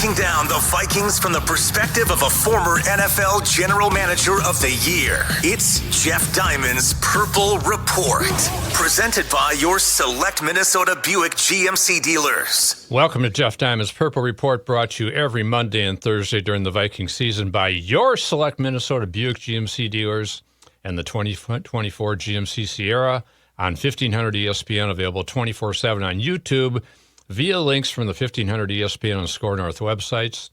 breaking down the Vikings from the perspective of a former NFL General Manager of the Year. It's Jeff Diamond's Purple Report, presented by your select Minnesota Buick GMC dealers. Welcome to Jeff Diamond's Purple Report, brought to you every Monday and Thursday during the Viking season by your select Minnesota Buick GMC dealers and the 2024 GMC Sierra on 1500 ESPN, available 24/7 on YouTube via links from the 1500 ESPN and Score North websites.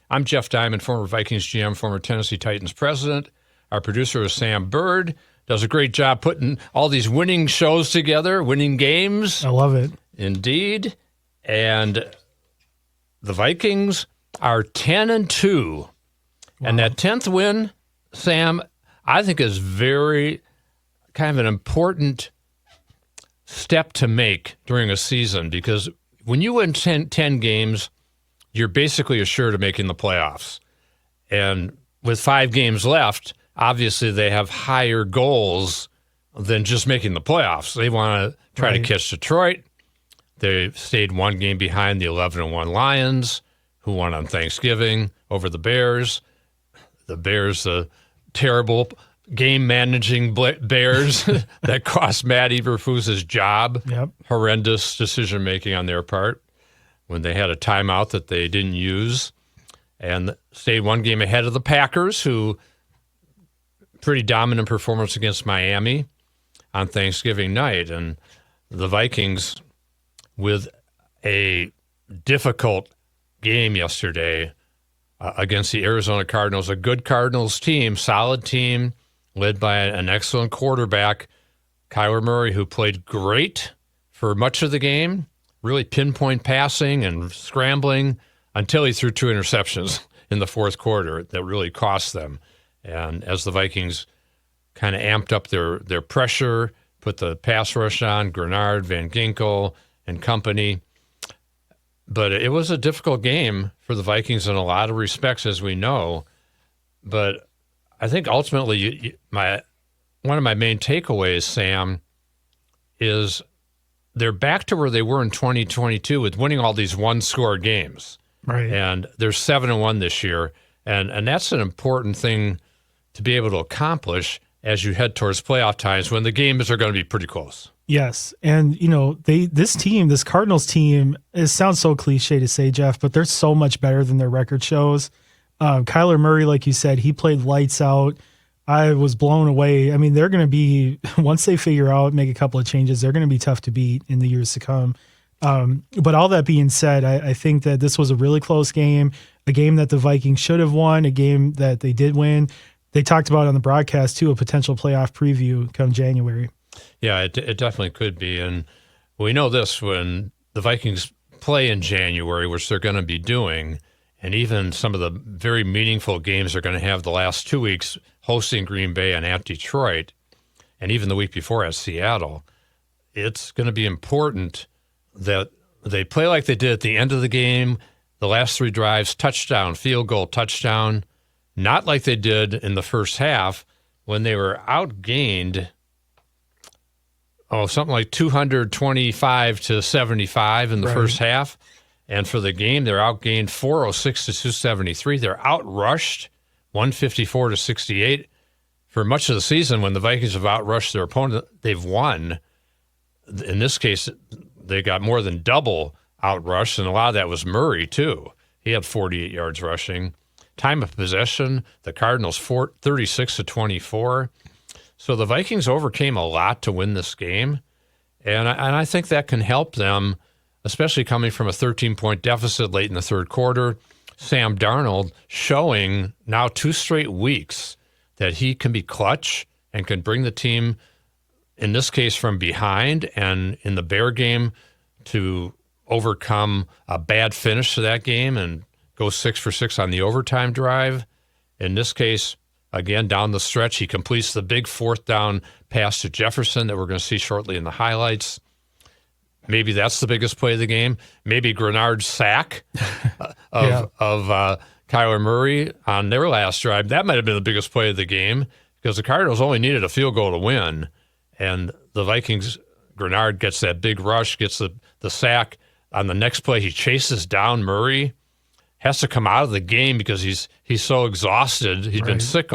I'm Jeff Diamond, former Vikings GM, former Tennessee Titans president. Our producer is Sam Bird. Does a great job putting all these winning shows together, winning games. I love it. Indeed. And the Vikings are 10-2. Wow. And that 10th win, Sam, I think is very kind of an important step to make during a season, because when you win 10 games, you're basically assured of making the playoffs. And with 5 games left, obviously they have higher goals than just making the playoffs. They want to try to catch Detroit. They stayed 1 game behind the 11-1 Lions, who won on Thanksgiving over the Bears. The Bears, the terrible game-managing Bears that cost Matt Eberflus's job. Yep. Horrendous decision-making on their part when they had a timeout that they didn't use. And stayed 1 game ahead of the Packers, who pretty dominant performance against Miami on Thanksgiving night. And the Vikings, with a difficult game yesterday against the Arizona Cardinals, a good Cardinals team, solid team, led by an excellent quarterback, Kyler Murray, who played great for much of the game, really pinpoint passing and scrambling until he threw 2 interceptions in the fourth quarter that really cost them. And as the Vikings kind of amped up their pressure, put the pass rush on, Grenard, Van Ginkel, and company. But it was a difficult game for the Vikings in a lot of respects, as we know. But I think ultimately one of my main takeaways, Sam, is they're back to where they were in 2022 with winning all these one-score games. Right. And they're 7-1 this year. And that's an important thing to be able to accomplish as you head towards playoff times when the games are going to be pretty close. Yes. And, this Cardinals team, it sounds so cliche to say, Jeff, but they're so much better than their record shows. Kyler Murray, like you said, he played lights out. I was blown away. I mean, they're going to be, once they figure out, make a couple of changes, they're going to be tough to beat in the years to come. But all that being said, I think that this was a really close game, a game that the Vikings should have won, a game that they did win. They talked about on the broadcast, too, a potential playoff preview come January. Yeah, it definitely could be. And we know this, when the Vikings play in January, which they're going to be doing, and even some of the very meaningful games they're going to have the last 2 weeks, hosting Green Bay and at Detroit, and even the week before at Seattle, it's going to be important that they play like they did at the end of the game, the last 3 drives, touchdown, field goal, touchdown, not like they did in the first half when they were outgained, something like 225-75 in the first half. And for the game, they're outgained 406-273. They're outrushed 154-68. For much of the season, when the Vikings have outrushed their opponent, they've won. In this case, they got more than double outrushed, and a lot of that was Murray, too. He had 48 yards rushing. Time of possession, the Cardinals 36-24. So the Vikings overcame a lot to win this game, and I think that can help them, especially coming from a 13-point deficit late in the third quarter. Sam Darnold showing now 2 straight weeks that he can be clutch and can bring the team, in this case, from behind, and in the Bear game to overcome a bad finish to that game and go 6 for 6 on the overtime drive. In this case, again, down the stretch, he completes the big 4th down pass to Jefferson that we're going to see shortly in the highlights. Maybe that's the biggest play of the game. Maybe Grenard's sack of Kyler Murray on their last drive. That might have been the biggest play of the game, because the Cardinals only needed a field goal to win. And the Vikings, Grenard gets that big rush, gets the sack. On the next play, he chases down Murray has to come out of the game because he's so exhausted. He's been sick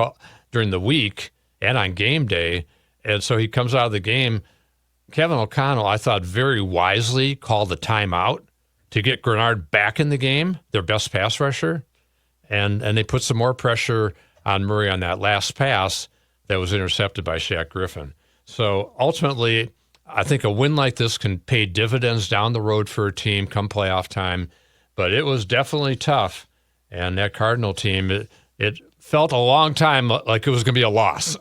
during the week and on game day, and so he comes out of the game. Kevin O'Connell, I thought, very wisely called the timeout to get Grenard back in the game, their best pass rusher, and they put some more pressure on Murray on that last pass that was intercepted by Shaq Griffin. So ultimately, I think a win like this can pay dividends down the road for a team come playoff time, but it was definitely tough. And that Cardinal team, it felt a long time like it was going to be a loss,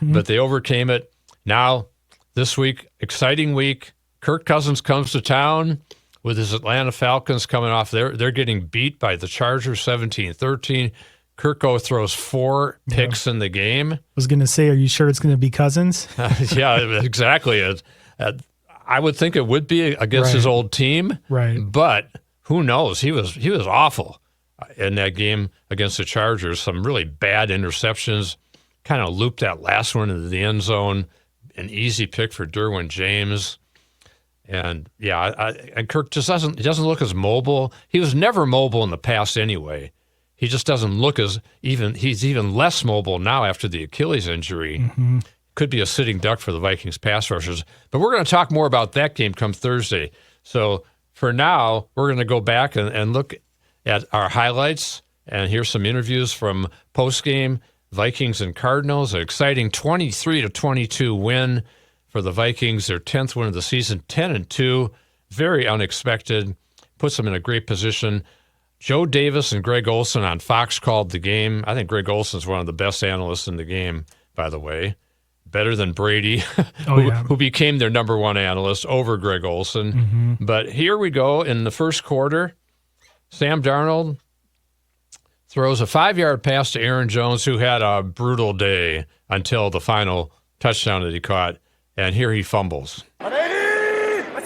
but they overcame it. Now, this week, exciting week. Kirk Cousins comes to town with his Atlanta Falcons coming off. They're getting beat by the Chargers 17-13. Kirko throws 4 picks in the game. I was going to say, are you sure it's going to be Cousins? Yeah, exactly. I would think it would be against his old team, but who knows? He was awful in that game against the Chargers. Some really bad interceptions. Kind of looped that last one into the end zone. An easy pick for Derwin James. And and Kirk just doesn't look as mobile. He was never mobile in the past anyway. He just doesn't look he's even less mobile now after the Achilles injury. Could be a sitting duck for the Vikings pass rushers. But we're going to talk more about that game come Thursday. So for now, we're going to go back and look at our highlights and hear some interviews from postgame Vikings and Cardinals. An exciting 23-22 win for the Vikings, their 10th win of the season, 10-2. Very unexpected. Puts them in a great position. Joe Davis and Greg Olson on Fox called the game. I think Greg Olson's one of the best analysts in the game, by the way. Better than Brady, who became their number one analyst over Greg Olson. But here we go in the first quarter. Sam Darnold throws a 5-yard pass to Aaron Jones, who had a brutal day until the final touchdown that he caught. And here he fumbles.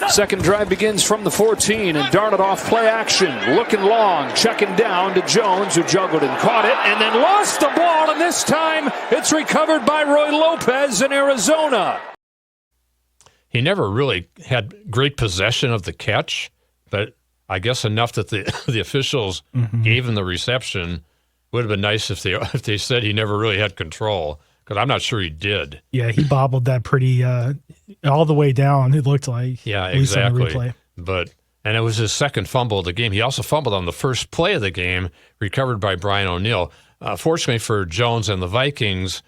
Second drive begins from the 14, and Darnold off play action, looking long, checking down to Jones, who juggled and caught it, and then lost the ball, and this time it's recovered by Roy Lopez in Arizona. He never really had great possession of the catch, but I guess enough that the officials gave him the reception. Would have been nice if they said he never really had control, because I'm not sure he did. Yeah, he bobbled that pretty all the way down, it looked like. Yeah, exactly. And it was his second fumble of the game. He also fumbled on the first play of the game, recovered by Brian O'Neill. Fortunately for Jones and the Vikings,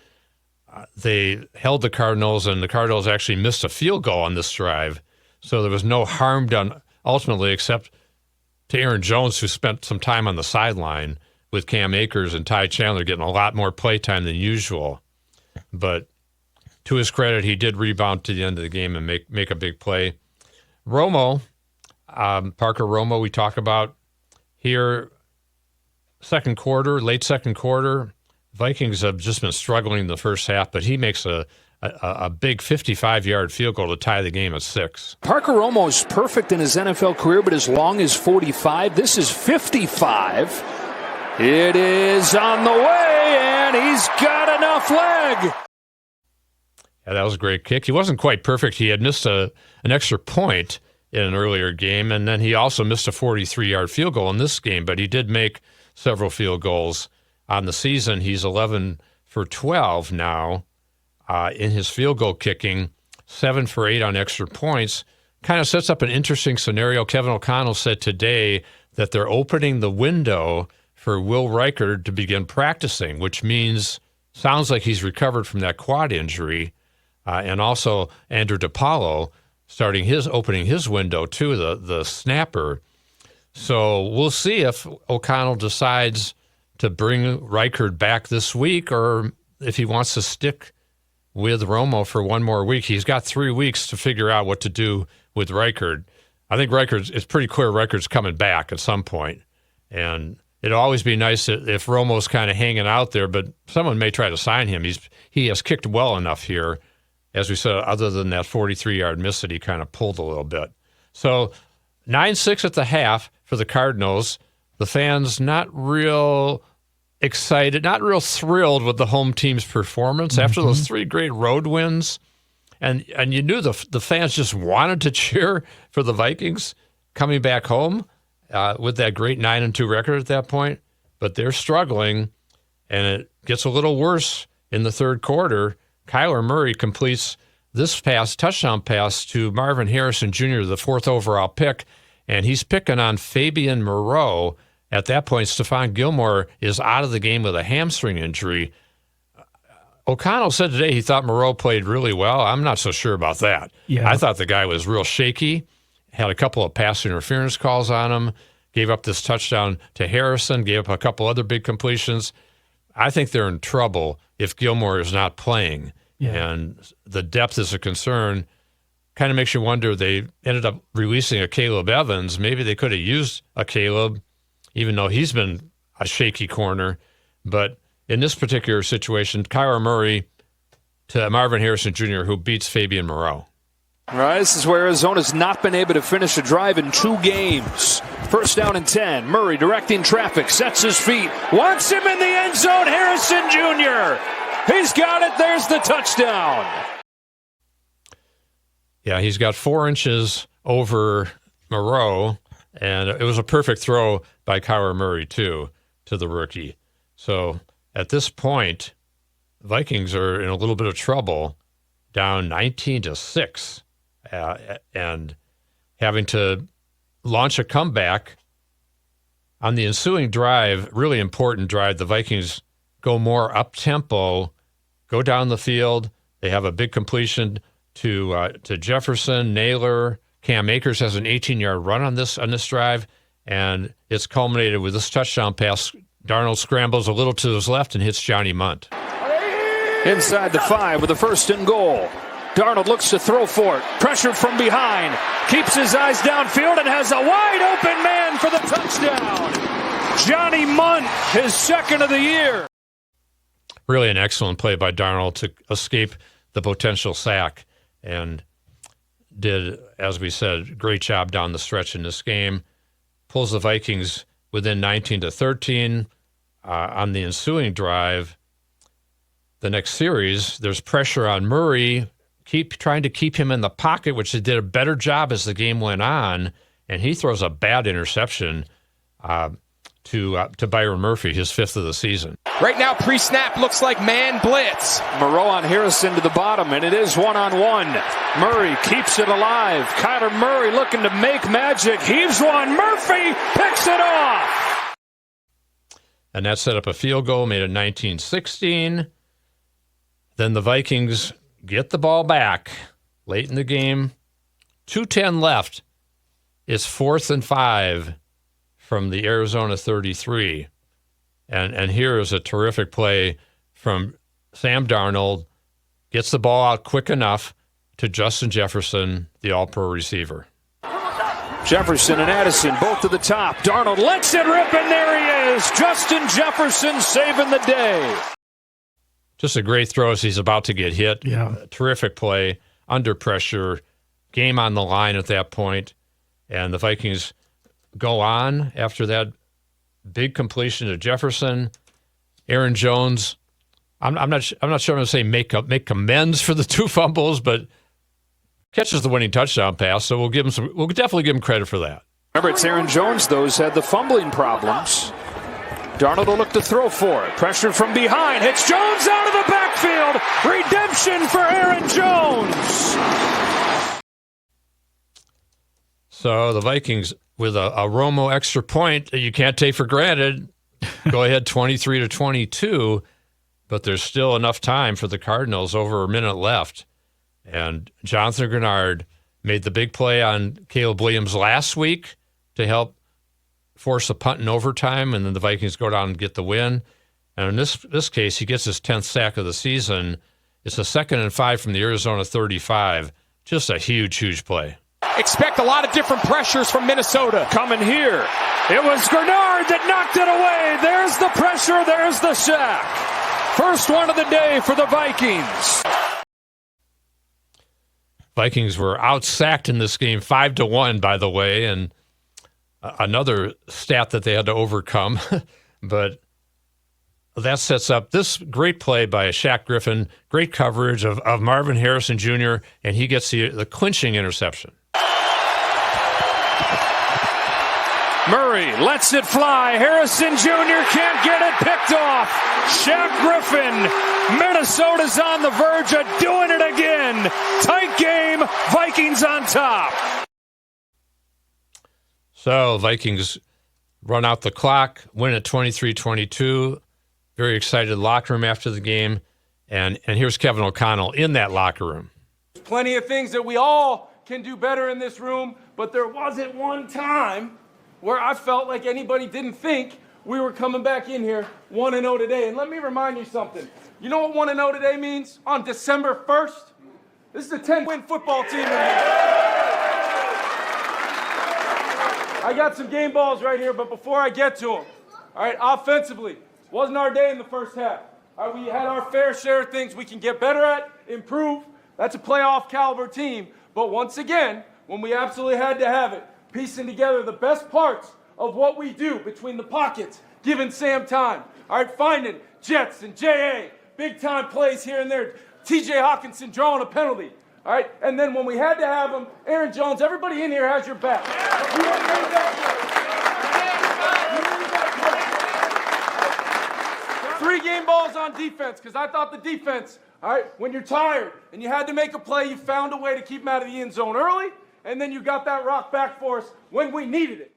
they held the Cardinals, and the Cardinals actually missed a field goal on this drive. So there was no harm done ultimately, except to Aaron Jones, who spent some time on the sideline with Cam Akers and Ty Chandler getting a lot more play time than usual. But to his credit, he did rebound to the end of the game and make a big play. Romo, Parker Romo, we talk about here, late second quarter. Vikings have just been struggling in the first half, but he makes a big 55-yard field goal to tie the game at 6. Parker Romo is perfect in his NFL career, but as long as 45. This is 55. It is on the way, and he's got enough leg. Yeah, that was a great kick. He wasn't quite perfect. He had missed an extra point in an earlier game, and then he also missed a 43-yard field goal in this game, but he did make several field goals on the season. He's 11 for 12 now in his field goal kicking, 7 for 8 on extra points. Kind of sets up an interesting scenario. Kevin O'Connell said today that they're opening the window for Will Reichard to begin practicing, which sounds like he's recovered from that quad injury. And also Andrew DePaulo opening his window too, the snapper. So we'll see if O'Connell decides to bring Reichard back this week, or if he wants to stick with Romo for one more week. He's got 3 weeks to figure out what to do with Reichard. I think it's pretty clear Reichard's coming back at some point. And it'll always be nice if Romo's kind of hanging out there, but someone may try to sign him. He has kicked well enough here, as we said, other than that 43-yard miss that he kind of pulled a little bit. So 9-6 at the half for the Cardinals. The fans not real excited, not real thrilled with the home team's performance after those 3 great road wins. And you knew the fans just wanted to cheer for the Vikings coming back home. with that great 9-2 record at that point, but they're struggling, and it gets a little worse in the third quarter. Kyler Murray completes this touchdown pass to Marvin Harrison Jr., the 4th overall pick, and he's picking on Fabian Moreau. At that point, Stephon Gilmore is out of the game with a hamstring injury. O'Connell said today he thought Moreau played really well. I'm not so sure about that. Yeah. I thought the guy was real shaky, had a couple of pass interference calls on him, gave up this touchdown to Harrison, gave up a couple other big completions. I think they're in trouble if Gilmore is not playing. Yeah. And the depth is a concern. Kind of makes you wonder, they ended up releasing a Caleb Evans. Maybe they could have used a Caleb, even though he's been a shaky corner. But in this particular situation, Kyler Murray to Marvin Harrison Jr., who beats Fabian Moreau. All right, this is where Arizona's not been able to finish a drive in 2 games. First down and 10. Murray directing traffic, sets his feet, wants him in the end zone. Harrison Jr. He's got it. There's the touchdown. Yeah, he's got 4 inches over Moreau, and it was a perfect throw by Kyler Murray, too, to the rookie. So at this point, Vikings are in a little bit of trouble, down 19-6, and having to launch a comeback. On the ensuing drive, really important drive, the Vikings go more up-tempo, go down the field. They have a big completion to Jefferson, Naylor. Cam Akers has an 18-yard run on this drive, and it's culminated with this touchdown pass. Darnold scrambles a little to his left and hits Johnny Munt. Inside the 5 with a 1st and goal. Darnold looks to throw for it. Pressured from behind. Keeps his eyes downfield and has a wide open man for the touchdown. Johnny Munt, his 2nd of the year. Really an excellent play by Darnold to escape the potential sack, and did, as we said, great job down the stretch in this game. Pulls the Vikings within 19-13 on the ensuing drive. The next series, there's pressure on Murray, trying to keep him in the pocket, which they did a better job as the game went on, and he throws a bad interception to Byron Murphy, his 5th of the season. Right now, pre-snap looks like man blitz. Moreau on Harrison to the bottom, and it is one-on-one. Murray keeps it alive. Kyler Murray looking to make magic. Heaves one. Murphy picks it off. And that set up a field goal, made it 19-16. Then the Vikings get the ball back late in the game. 2:10 left. It's 4th and 5 from the Arizona 33. And here is a terrific play from Sam Darnold. Gets the ball out quick enough to Justin Jefferson, the all-pro receiver. Jefferson and Addison both to the top. Darnold lets it rip, and there he is. Justin Jefferson saving the day. Just a great throw as he's about to get hit. Yeah. Terrific play, under pressure, game on the line at that point. And the Vikings go on after that big completion to Jefferson. Aaron Jones, I'm not sure I'm going to say make amends for the 2 fumbles, but catches the winning touchdown pass. So we'll definitely give him credit for that. Remember, it's Aaron Jones, though, who's had the fumbling problems. Darnold will look to throw for it. Pressured from behind. Hits Jones out of the backfield. Redemption for Aaron Jones. So the Vikings, with a Romo extra point that you can't take for granted, go ahead 23-22, but there's still enough time for the Cardinals, over a minute left. And Jonathan Grenard made the big play on Caleb Williams last week to help force a punt in overtime, and then the Vikings go down and get the win. And in this case, he gets his 10th sack of the season. It's a 2nd and 5 from the Arizona 35. Just a huge, huge play. Expect a lot of different pressures from Minnesota. Coming here. It was Grenard that knocked it away. There's the pressure. There's the sack. First one of the day for the Vikings. Vikings were out-sacked in this game 5-1, by the way, and another stat that they had to overcome. But that sets up this great play by Shaq Griffin, great coverage of Marvin Harrison Jr., and he gets the clinching interception. Murray lets it fly. Harrison Jr. can't get it picked off. Shaq Griffin. Minnesota's on the verge of doing it again. Tight game. Vikings on top. So Vikings run out the clock, win at 23-22. Very excited locker room after the game. And here's Kevin O'Connell in that locker room. Plenty of things that we all can do better in this room, but there wasn't one time where I felt like anybody didn't think we were coming back in here 1-0 today. And let me remind you something. You know what 1-0 today means? On December 1st, this is a 10-win football team in here. I got some game balls right here, but before I get to them, all right, offensively, wasn't our day in the first half. All right, we had our fair share of things we can get better at, improve. That's a playoff caliber team. But once again, when we absolutely had to have it, piecing together the best parts of what we do between the pockets, giving Sam time. All right, finding Jets and J.A., big-time plays here and there. T.J. Hawkinson drawing a penalty. All right, and then when we had to have them, Aaron Jones, everybody in here has your back. We had made that 3 game balls on defense, because I thought the defense, all right, when you're tired and you had to make a play, you found a way to keep them out of the end zone early, and then you got that rock back for us when we needed it.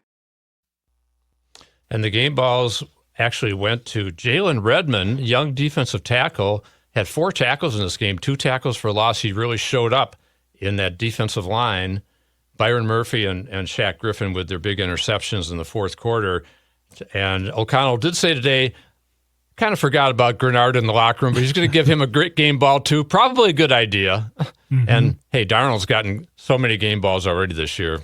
And the game balls actually went to Jalen Redmond, young defensive tackle, had 4 tackles in this game, 2 tackles for loss. He really showed up in that defensive line. Byron Murphy and Shaq Griffin with their big interceptions in the fourth quarter. And O'Connell did say today, kind of forgot about Grenard in the locker room, but he's going to give him a great game ball too. Probably a good idea. Mm-hmm. And, hey, Darnold's gotten so many game balls already this year.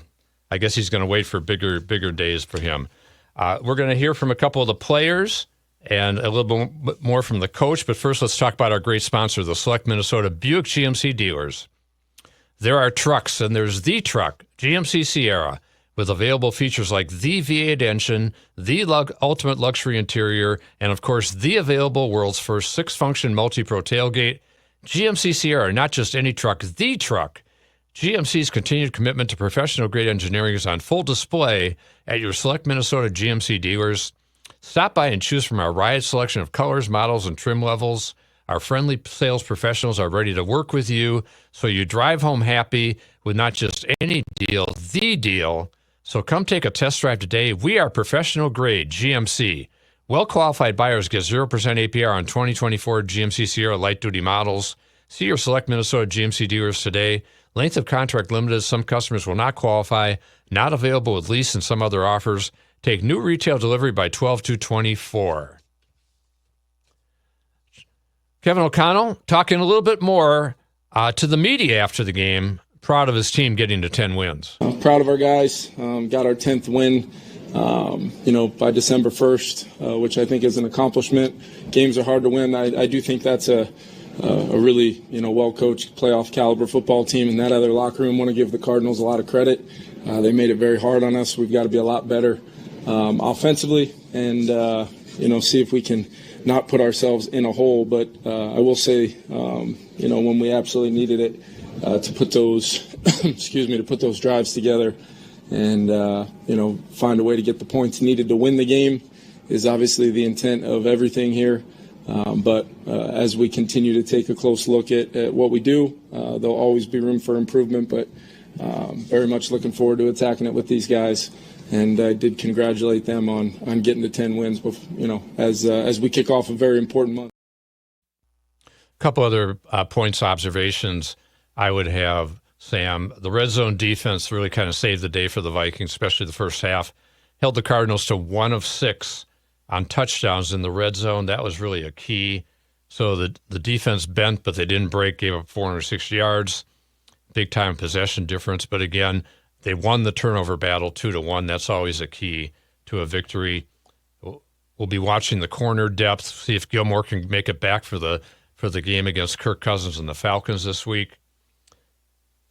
I guess he's going to wait for bigger days for him. We're going to hear from a couple of the players and a little bit more from the coach. But first, let's talk about our great sponsor, the Select Minnesota Buick GMC dealers. There are trucks, and there's the truck, GMC Sierra, with available features like the V8 engine, the ultimate luxury interior, and, of course, the available world's first 6-function multi-pro tailgate. GMC Sierra, not just any truck, the truck. GMC's continued commitment to professional-grade engineering is on full display at your Select Minnesota GMC dealers. Stop by and choose from our wide selection of colors, models, and trim levels. Our friendly sales professionals are ready to work with you so you drive home happy with not just any deal, the deal. So come take a test drive today. We are professional-grade GMC. Well-qualified buyers get 0% APR on 2024 GMC Sierra light-duty models. See your Select Minnesota GMC dealers today. Length of contract limited. Some customers will not qualify. Not available with lease and some other offers. Take new retail delivery by 12/2/24. Kevin O'Connell talking a little bit more to the media after the game. Proud of his team getting to 10 wins. I'm proud of our guys. Got our 10th win, by December 1st, which I think is an accomplishment. Games are hard to win. I do think that's a really, well-coached playoff caliber football team in that other locker room. Want to give the Cardinals a lot of credit. They made it very hard on us. We've got to be a lot better offensively and, see if we can not put ourselves in a hole. But I will say, when we absolutely needed it, to put those, to put those drives together and, find a way to get the points needed to win the game is obviously the intent of everything here. But as we continue to take a close look at what we do, there'll always be room for improvement, but very much looking forward to attacking it with these guys. And I did congratulate them on getting to 10 wins, as we kick off a very important month. A couple other points observations I would have, Sam. The red zone defense really kind of saved the day for the Vikings, especially the first half. Held the Cardinals to 1 of 6 on touchdowns in the red zone. That was really a key. So the defense bent, but they didn't break, gave up 460 yards. Big time possession difference. But again, they won the turnover battle 2-1. That's always a key to a victory. We'll be watching the corner depth, see if Gilmore can make it back for the game against Kirk Cousins and the Falcons this week.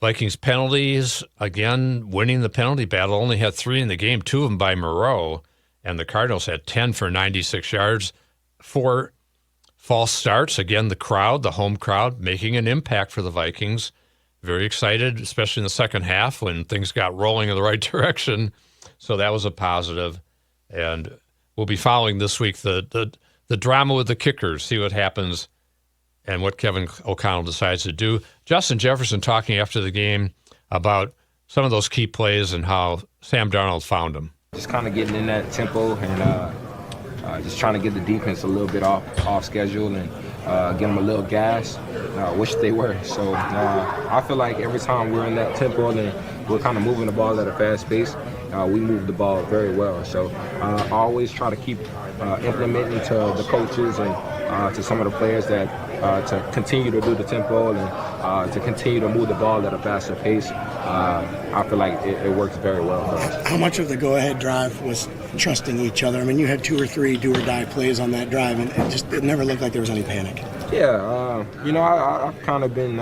Vikings penalties, again, winning the penalty battle. Only had 3 in the game, 2 of them by Moreau. And the Cardinals had 10 for 96 yards. 4 false starts. Again, the home crowd, making an impact for the Vikings. Very excited, especially in the second half when things got rolling in the right direction. So that was a positive. And we'll be following this week the drama with the kickers, see what happens and what Kevin O'Connell decides to do. Justin Jefferson talking after the game about some of those key plays and how Sam Darnold found them. Just kind of getting in that tempo and just trying to get the defense a little bit off schedule and get them a little gas. Wish they were. So I feel like every time we're in that tempo and we're kind of moving the ball at a fast pace, we move the ball very well. So I always try to keep implementing to the coaches and to some of the players that to continue to do the tempo and to continue to move the ball at a faster pace. I feel like it works very well for us. How much of the go-ahead drive was trusting each other? I mean, you had 2 or 3 do-or-die plays on that drive, and it never looked like there was any panic. Yeah, I've kind of been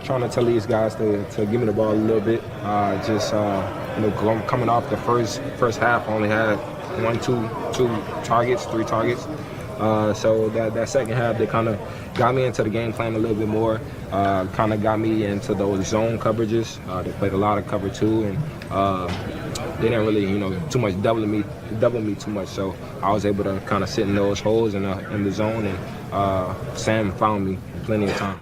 trying to tell these guys to give me the ball a little bit. Coming off the first half, I only had 3 targets. So that second half, they kind of got me into the game plan a little bit more, kind of got me into those zone coverages. They played a lot of cover 2, and they didn't really, too much double me too much. So I was able to kind of sit in those holes in the zone, and Sam found me plenty of time.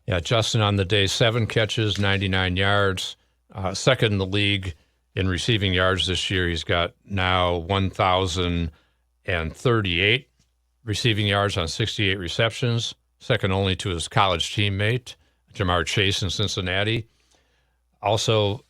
Yeah, Justin on the day, 7 catches, 99 yards, second in the league in receiving yards this year. He's got now 1,038 receiving yards on 68 receptions, second only to his college teammate, Jamar Chase in Cincinnati. Also,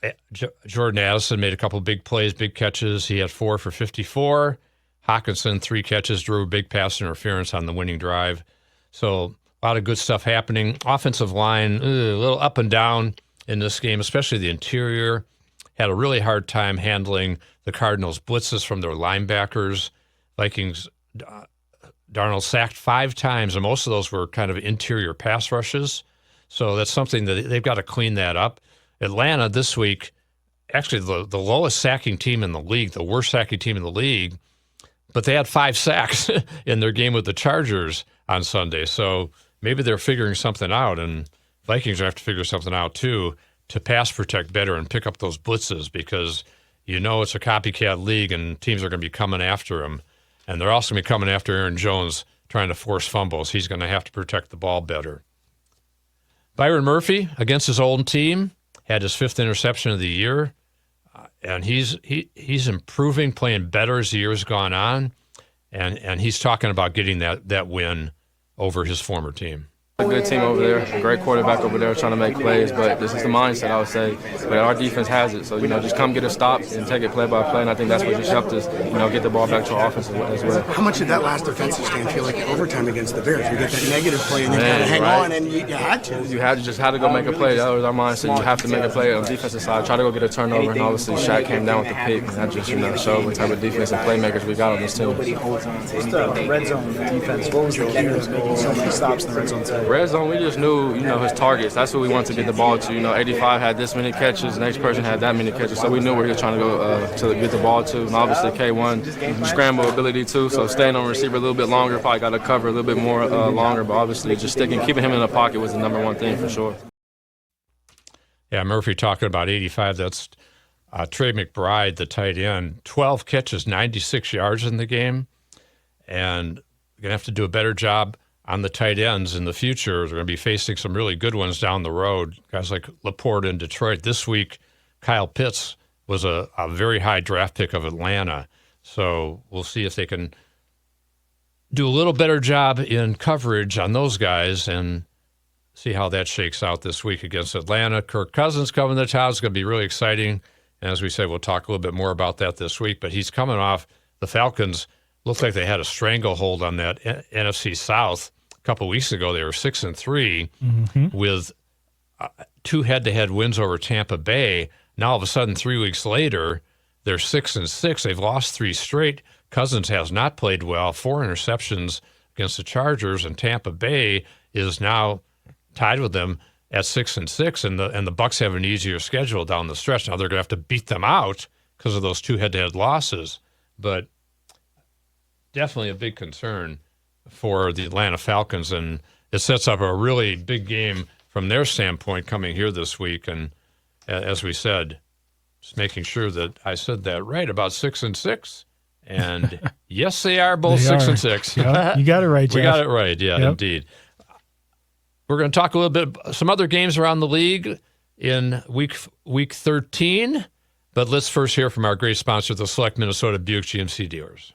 Jordan Addison made a couple big plays, big catches. He had 4 for 54. Hawkinson, 3 catches, drew a big pass interference on the winning drive. So a lot of good stuff happening. Offensive line, a little up and down in this game, especially the interior. Had a really hard time handling the Cardinals' blitzes from their linebackers. Vikings, Darnold sacked 5 times, and most of those were kind of interior pass rushes. So that's something that they've got to clean that up. Atlanta this week, actually the lowest sacking team in the league, the worst sacking team in the league, but they had 5 sacks in their game with the Chargers on Sunday. So maybe they're figuring something out, and Vikings have to figure something out too to pass protect better and pick up those blitzes, because it's a copycat league and teams are going to be coming after them. And they're also going to be coming after Aaron Jones trying to force fumbles. He's going to have to protect the ball better. Byron Murphy against his old team had his 5th interception of the year. And he's improving, playing better as the year's gone on. And he's talking about getting that win over his former team. A good team over there, a great quarterback over there trying to make plays, but this is the mindset, I would say. But our defense has it, so, just come get a stop and take it play by play, and I think that's what just helped us, get the ball back to our offense as well. How much did that last defensive stand feel like overtime against the Bears? You get that negative play and then kind of hang on, and you had to. You just had to go make a play. That was our mindset. You have to make a play on the defensive side. Try to go get a turnover, and obviously Shaq came down with the pick, and that just, showed what type of defensive playmakers we got on this team. Just the red zone defense, what was the key to making so many stops in the red zone side? Red zone, we just knew, his targets. That's what we wanted to get the ball to. 85 had this many catches, the next person had that many catches, so we knew where he was trying to go to get the ball to. And obviously, K1 scramble ability too, so staying on receiver a little bit longer, probably got to cover a little bit more longer, but obviously just keeping him in the pocket was the number one thing for sure. Yeah, Murphy talking about 85. That's Trey McBride, the tight end, 12 catches, 96 yards in the game, and we're going to have to do a better job on the tight ends in the future. They're going to be facing some really good ones down the road, guys like Laporte in Detroit. This week, Kyle Pitts was a very high draft pick of Atlanta. So we'll see if they can do a little better job in coverage on those guys and see how that shakes out this week against Atlanta. Kirk Cousins coming to town. It's going to be really exciting. And as we said, we'll talk a little bit more about that this week. But he's coming off the Falcons. Looked like they had a stranglehold on that NFC South. A couple weeks ago, they were 6-3 with 2 head-to-head wins over Tampa Bay. Now, all of a sudden, 3 weeks later, they're 6-6. They've lost 3 straight. Cousins has not played well. 4 interceptions against the Chargers, and Tampa Bay is now tied with them at 6-6. And the Bucs have an easier schedule down the stretch. Now they're going to have to beat them out because of those 2 head-to-head losses. But definitely a big concern for the Atlanta Falcons, and it sets up a really big game from their standpoint coming here this week. And as we said, Just making sure that I said that right about 6-6. And yes, they are both They 6-6. Yep. You got it right, Jeff. We got it right. Yeah, Yep. indeed. We're going to talk a little bit some other games around the league in week 13. But let's first hear from our great sponsor, the Select Minnesota Buick GMC dealers.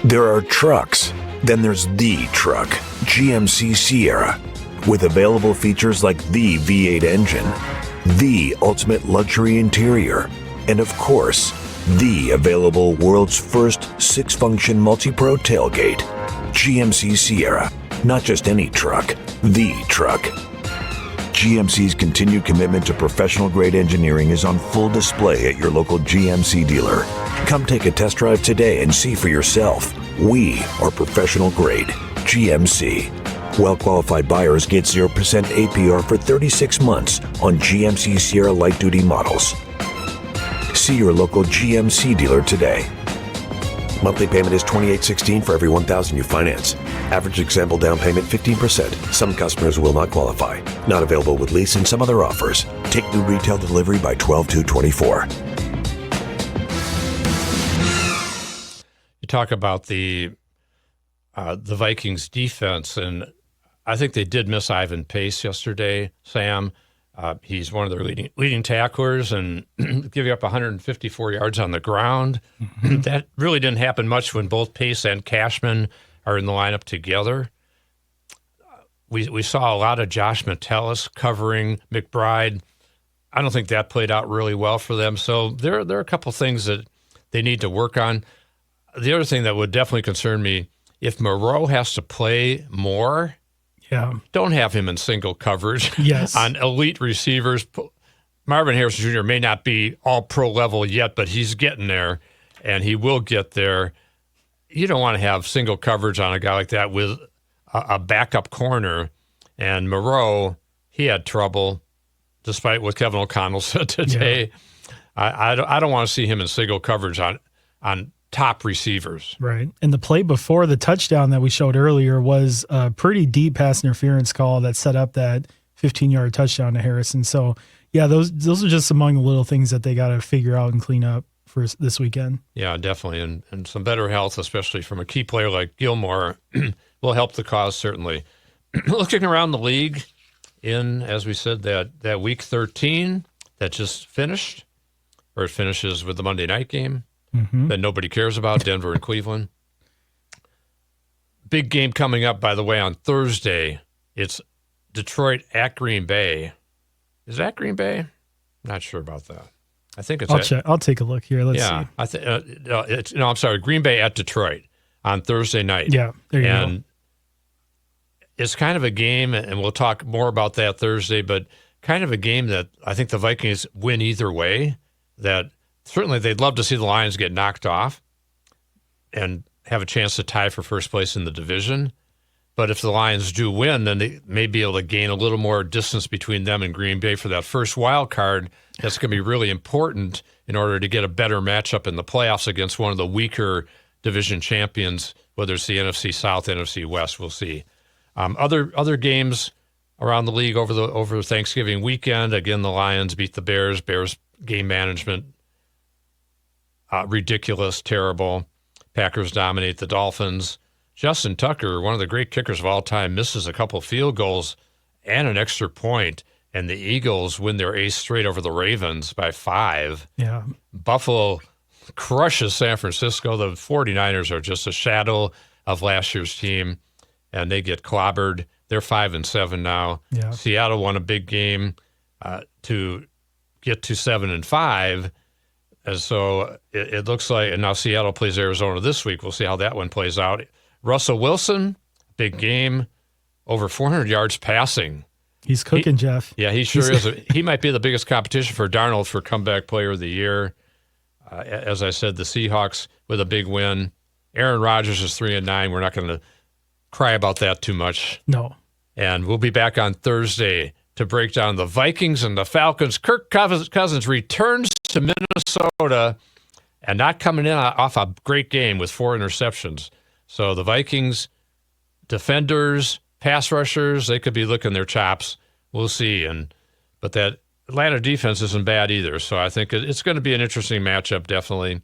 There are trucks, then there's the truck, GMC Sierra, with available features like the V8 engine, the ultimate luxury interior, and of course, the available world's first 6-function multi-pro tailgate. GMC Sierra, not just any truck, the truck. GMC's continued commitment to professional-grade engineering is on full display at your local GMC dealer. Come take a test drive today and see for yourself. We are professional-grade. GMC. Well-qualified buyers get 0% APR for 36 months on GMC Sierra light-duty models. See your local GMC dealer today. Monthly payment is $28.16 for every $1,000 you finance. Average example down payment 15%. Some customers will not qualify. Not available with lease and some other offers. Take new retail delivery by 12/2/24. You talk about the Vikings defense, and I think they did miss Ivan Pace yesterday, Sam. He's one of their leading tacklers and giving up 154 yards on the ground. That really didn't happen much when both Pace and Cashman are in the lineup together. We saw a lot of Josh Metellus covering McBride. I don't think that played out really well for them. So there are a couple things that they need to work on. The other thing that would definitely concern me, if Moreau has to play more, don't have him in single coverage on elite receivers. Marvin Harrison Jr. may not be all pro level yet, but he's getting there, and he will get there. You don't want to have single coverage on a guy like that with a backup corner. And Moreau, he had trouble, despite what Kevin O'Connell said today. I don't want to see him in single coverage on top receivers. Right. And the play before the touchdown that we showed earlier was a pretty deep pass interference call that set up that 15-yard touchdown to Harrison. So, yeah, those are just among the little things that they got to figure out and clean up for this weekend. Yeah, definitely. And some better health, especially from a key player like Gilmore, will help the cause, certainly. Looking around the league in, as we said, that week 13 that just finished, or it finishes with the Monday night game. That nobody cares about, Denver and Cleveland. Big game coming up, by the way, on Thursday. It's Detroit at Green Bay. Is that Green Bay? Not sure about that. I think it's. I'll check. I'll take a look here. Let's see. I think I'm sorry. Green Bay at Detroit on Thursday night. Yeah, there you go. It's kind of a game, and we'll talk more about that Thursday. But kind of a game that I think the Vikings win either way. That. Certainly, they'd love to see the Lions get knocked off and have a chance to tie for first place in the division. But if the Lions do win, then they may be able to gain a little more distance between them and Green Bay for that first wild card. That's going to be really important in order to get a better matchup in the playoffs against one of the weaker division champions, whether it's the NFC South, NFC West. We'll see. Other games around the league over Thanksgiving weekend. Again, the Lions beat the Bears. Bears game management. Ridiculous, terrible. Packers dominate the Dolphins. Justin Tucker, one of the great kickers of all time, misses a couple field goals and an extra point, and the Eagles win their 8th straight over the Ravens by 5. Yeah. Buffalo crushes San Francisco. The 49ers are just a shadow of last year's team, and they get clobbered. They're 5-7 now. Yeah. Seattle won a big game to get to 7-5. And so it looks like, and now Seattle plays Arizona this week. We'll see how that one plays out. Russell Wilson, big game, over 400 yards passing. He's cooking, Jeff. Yeah, he sure is. He might be the biggest competition for Darnold for comeback player of the year. As I said, the Seahawks with a big win. Aaron Rodgers is 3-9. We're not going to cry about that too much. No. And we'll be back on Thursday to break down the Vikings and the Falcons. Kirk Cousins returns to Minnesota and not coming in off a great game with 4 interceptions. So the Vikings, defenders, pass rushers, they could be licking their chops. We'll see. But that Atlanta defense isn't bad either. So I think it's going to be an interesting matchup, definitely.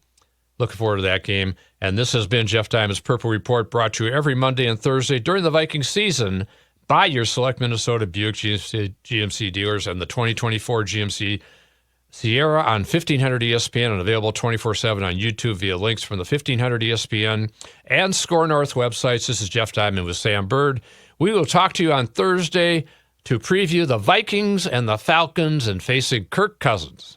Looking forward to that game. And this has been Jeff Diamond's Purple Report, brought to you every Monday and Thursday during the Vikings season by your select Minnesota Buick GMC dealers and the 2024 GMC Sierra on 1500 ESPN and available 24/7 on YouTube via links from the 1500 ESPN and Score North websites. This is Jeff Diamond with Sam Bird. We will talk to you on Thursday to preview the Vikings and the Falcons and facing Kirk Cousins.